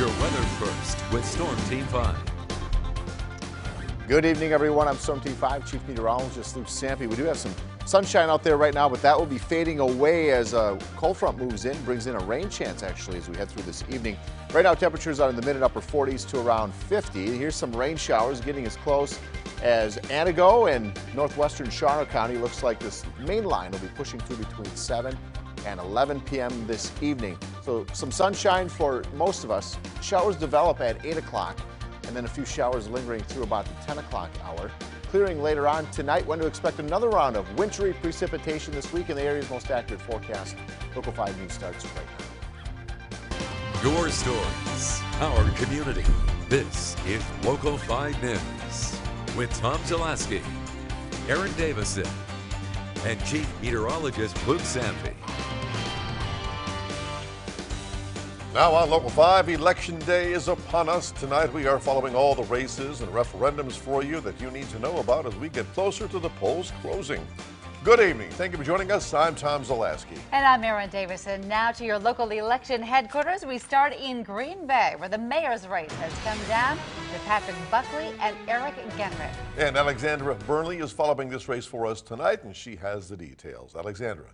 Your weather first with Storm Team 5. Good evening, everyone. I'm Storm Team 5 Chief Meteorologist Luke Sampe. We do have some sunshine out there right now, but that will be fading away as a cold front moves in, brings in a rain chance actually as we head through this evening. Right now, temperatures are in the mid and upper 40s to around 50. Here's some rain showers getting as close as Antigo and northwestern Shawano County. Looks like this main line will be pushing through between 7 and 11 p.m. this evening. So some sunshine for most of us. Showers develop at 8 o'clock and then a few showers lingering through about the 10 o'clock hour. Clearing later on tonight. When to expect another round of wintry precipitation this week in the area's most accurate forecast. Local 5 News starts right now. Your stories, our community. This is Local 5 News with Tom Zalaski, Aaron Davison, and Chief Meteorologist Luke Sampe. Now on Local 5, Election Day is upon us. Tonight we are following all the races and referendums for you that you need to know about as we get closer to the polls closing. Good evening. Thank you for joining us. I'm Tom Zalaski. And I'm Aaron Davison. Now to your local election headquarters. We start in Green Bay, where the mayor's race has come down to Patrick Buckley and Eric Genrich. And Alexandra Burnley is following this race for us tonight, and she has the details. Alexandra.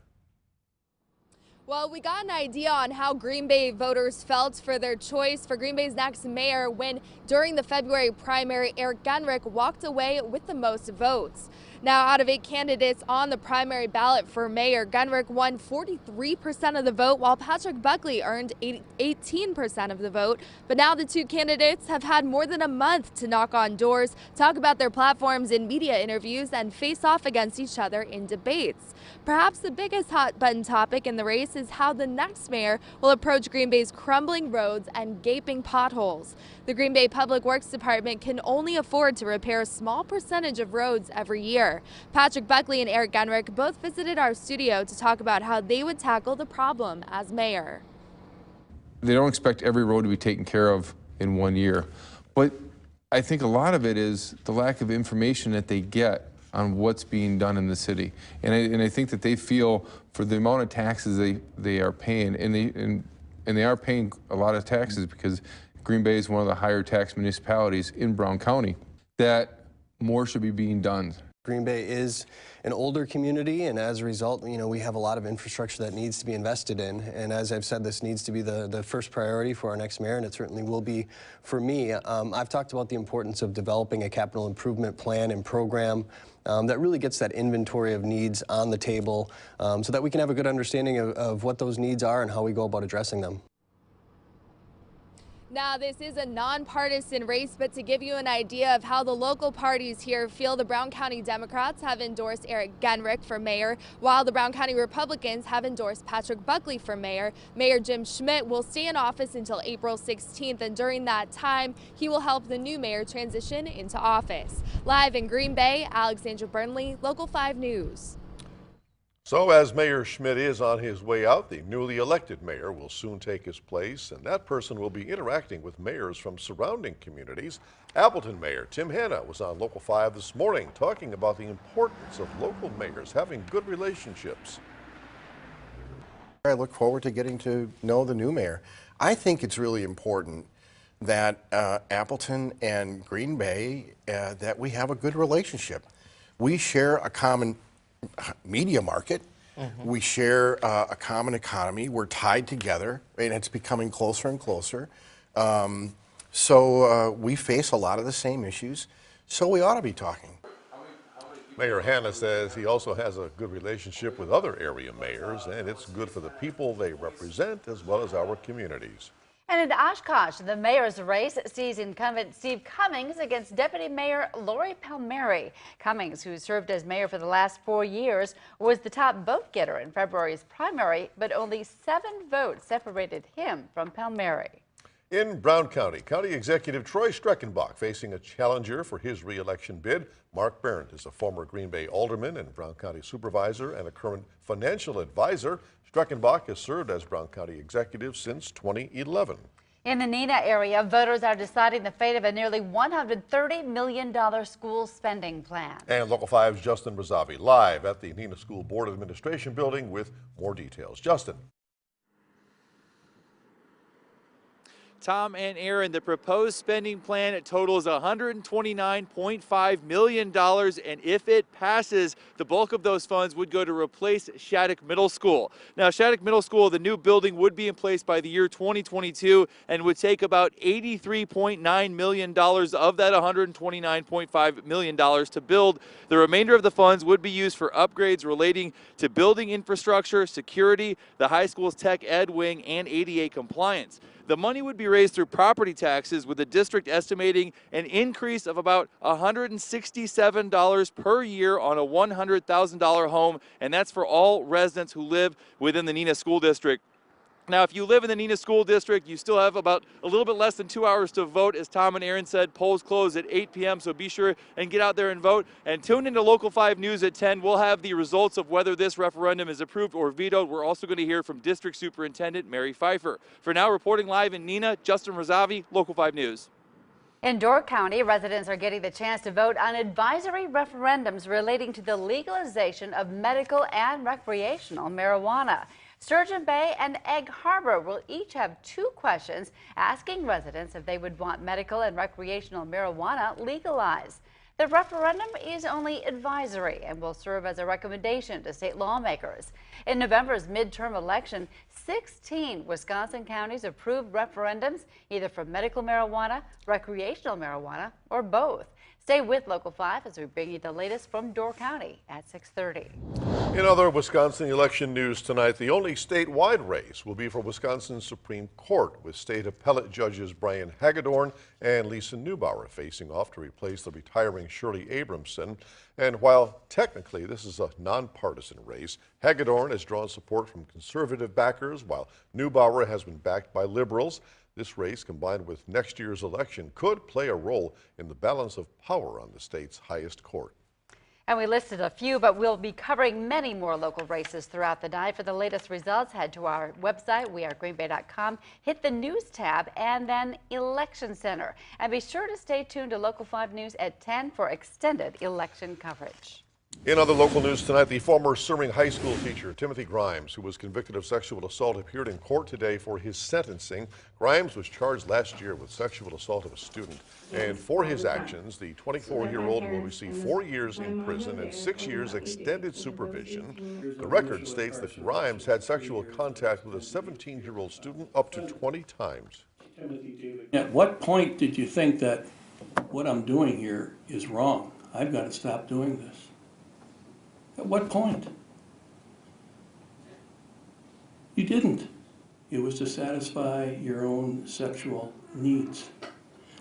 Well, we got an idea on how Green Bay voters felt for their choice for Green Bay's next mayor when, during the February primary, Eric Genrich walked away with the most votes. Now, out of 8 candidates on the primary ballot for mayor, Genrich won 43% of the vote, while Patrick Buckley earned 18% of the vote. But now the two candidates have had more than a month to knock on doors, talk about their platforms in media interviews, and face off against each other in debates. Perhaps the biggest hot-button topic in the race is how the next mayor will approach Green Bay's crumbling roads and gaping potholes. The Green Bay Public Works Department can only afford to repair a small percentage of roads every year. Patrick Buckley and Eric Genrich both visited our studio to talk about how they would tackle the problem as mayor. They don't expect every road to be taken care of in 1 year, but I think a lot of it is the lack of information that they get on what's being done in the city. And I think that they feel for the amount of taxes they are paying, and they are paying a lot of taxes because Green Bay is one of the higher tax municipalities in Brown County, that more should be being done. Green Bay is an older community, and as a result, we have a lot of infrastructure that needs to be invested in. And as I've said, this needs to be the first priority for our next mayor, and it certainly will be for me. I've talked about the importance of developing a capital improvement plan and program that really gets that inventory of needs on the table so that we can have a good understanding of what those needs are and how we go about addressing them. Now, this is a nonpartisan race, but to give you an idea of how the local parties here feel, the Brown County Democrats have endorsed Eric Genrich for mayor, while the Brown County Republicans have endorsed Patrick Buckley for mayor. Mayor Jim Schmidt will stay in office until April 16th, and during that time, he will help the new mayor transition into office. Live in Green Bay, Alexandra Burnley, Local 5 News. So as Mayor Schmidt is on his way out, the newly elected mayor will soon take his place, and that person will be interacting with mayors from surrounding communities. Appleton Mayor Tim Hanna was on Local 5 this morning talking about the importance of local mayors having good relationships. I look forward to getting to know the new mayor. I think it's really important that Appleton and Green Bay, that we have a good relationship. We share a common media market. We share a common economy. We're tied together, and it's becoming closer and closer. So we face a lot of the same issues, so we ought to be talking. Mayor Hanna says he also has a good relationship with other area mayors, and it's good for the people they represent as well as our communities. And in Oshkosh, the mayor's race sees incumbent Steve Cummings against Deputy Mayor Lori Palmieri. Cummings, who served as mayor for the last 4 years, was the top vote getter in February's primary, but only 7 votes separated him from Palmieri. In Brown County, County Executive Troy Streckenbach facing a challenger for his re-election bid. Mark Barrett is a former Green Bay alderman and Brown County supervisor and a current financial advisor. Streckenbach has served as Brown County executive since 2011. In the Neenah area, voters are deciding the fate of a nearly $130 million school spending plan. And Local 5's Justin Razavi live at the Neenah School Board Administration building with more details. Justin. Tom and Aaron, the proposed spending plan totals $129.5 million, and if it passes, the bulk of those funds would go to replace Shattuck Middle School. Now, Shattuck Middle School, the new building would be in place by the year 2022 and would take about $83.9 million of that $129.5 million to build. The remainder of the funds would be used for upgrades relating to building infrastructure, security, the high school's tech ed wing, and ADA compliance. The money would be raised through property taxes, with the district estimating an increase of about $167 per year on a $100,000 home, and that's for all residents who live within the Neenah School District. Now, if you live in the Neenah School District, you still have about a little bit less than 2 hours to vote. As Tom and Aaron said, polls close at 8 p.m., so be sure and get out there and vote. And tune into Local 5 News at 10. We'll have the results of whether this referendum is approved or vetoed. We're also going to hear from District Superintendent Mary Pfeiffer. For now, reporting live in Neenah, Justin Rosavi, Local 5 News. In Door County, residents are getting the chance to vote on advisory referendums relating to the legalization of medical and recreational marijuana. Sturgeon Bay and Egg Harbor will each have 2 questions asking residents if they would want medical and recreational marijuana legalized. The referendum is only advisory and will serve as a recommendation to state lawmakers. In November's midterm election, 16 Wisconsin counties approved referendums either for medical marijuana, recreational marijuana, or both. Stay with Local 5 as we bring you the latest from Door County at 6:30. In other Wisconsin election news tonight, the only statewide race will be for Wisconsin's Supreme Court, with state appellate judges Brian Hagedorn and Lisa Neubauer facing off to replace the retiring Shirley Abramson. And while technically this is a nonpartisan race, Hagedorn has drawn support from conservative backers, while Neubauer has been backed by liberals. This race, combined with next year's election, could play a role in the balance of power on the state's highest court. And we listed a few, but we'll be covering many more local races throughout the night. For the latest results, head to our website, wearegreenbay.com, hit the News tab, and then Election Center. And be sure to stay tuned to Local 5 News at 10 for extended election coverage. In other local news tonight, the former Summering High School teacher, Timothy Grimes, who was convicted of sexual assault, appeared in court today for his sentencing. Grimes was charged last year with sexual assault of a student, and for his actions, the 24-year-old will receive 4 years in prison and 6 years extended supervision. The record states that Grimes had sexual contact with a 17-year-old student up to 20 times. At what point did you think that what I'm doing here is wrong? I've got to stop doing this. At what point? You didn't. It was to satisfy your own sexual needs.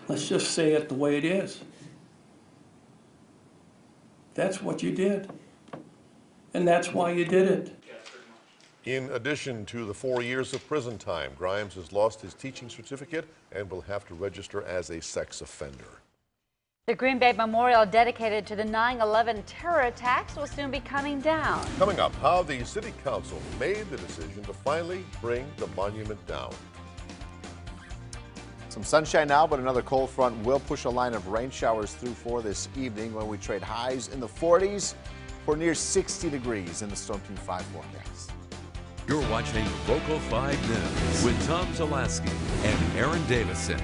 Let's just say it the way it is. That's what you did. And that's why you did it. In addition to the 4 years of prison time, Grimes has lost his teaching certificate and will have to register as a sex offender. The Green Bay Memorial dedicated to the 9/11 terror attacks will soon be coming down. Coming up, how the City Council made the decision to finally bring the monument down. Some sunshine now, but another cold front will push a line of rain showers through for this evening when we trade highs in the 40s for near 60 degrees in the Storm Team 5 forecast. You're watching Local 5 News with Tom Zalaski and Aaron Davison.